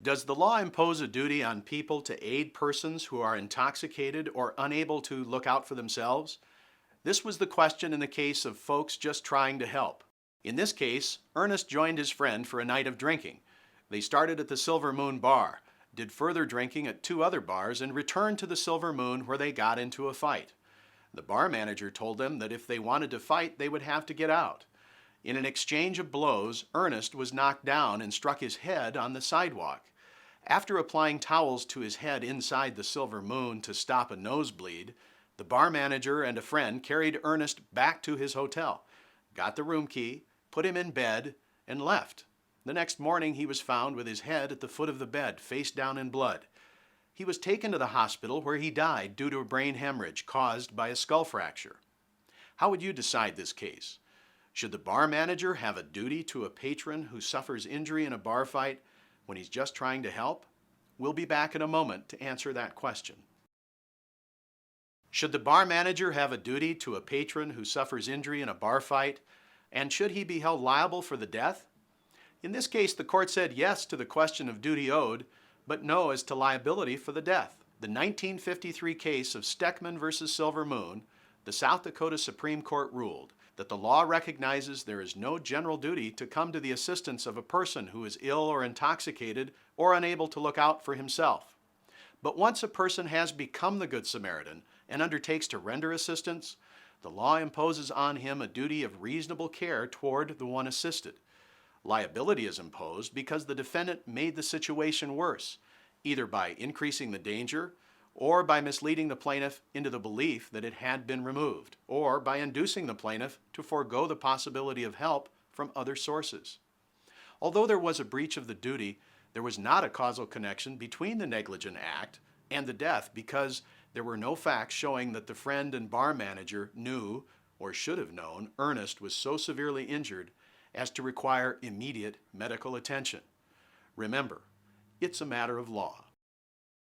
Does the law impose a duty on people to aid persons who are intoxicated or unable to look out for themselves? This was the question in the case of folks just trying to help. In this case, Ernest joined his friend for a night of drinking. They started at the Silver Moon Bar, did further drinking at 2 other bars, and returned to the Silver Moon where they got into a fight. The bar manager told them that if they wanted to fight, they would have to get out. In an exchange of blows, Ernest was knocked down and struck his head on the sidewalk. After applying towels to his head inside the Silver Moon to stop a nosebleed, the bar manager and a friend carried Ernest back to his hotel, got the room key, put him in bed, and left. The next morning he was found with his head at the foot of the bed, face down in blood. He was taken to the hospital where he died due to a brain hemorrhage caused by a skull fracture. How would you decide this case? Should the bar manager have a duty to a patron who suffers injury in a bar fight when he's just trying to help? We'll be back in a moment to answer that question. Should the bar manager have a duty to a patron who suffers injury in a bar fight, and should he be held liable for the death? In this case, the court said yes to the question of duty owed, but no as to liability for the death. The 1953 case of Steckman versus Silver Moon, the South Dakota Supreme Court ruled that the law recognizes there is no general duty to come to the assistance of a person who is ill or intoxicated or unable to look out for himself. But once a person has become the Good Samaritan and undertakes to render assistance, the law imposes on him a duty of reasonable care toward the one assisted. Liability is imposed because the defendant made the situation worse, either by increasing the danger or by misleading the plaintiff into the belief that it had been removed, or by inducing the plaintiff to forego the possibility of help from other sources. Although there was a breach of the duty, there was not a causal connection between the negligent act and the death because there were no facts showing that the friend and bar manager knew, or should have known, Ernest was so severely injured as to require immediate medical attention. Remember, it's a matter of law.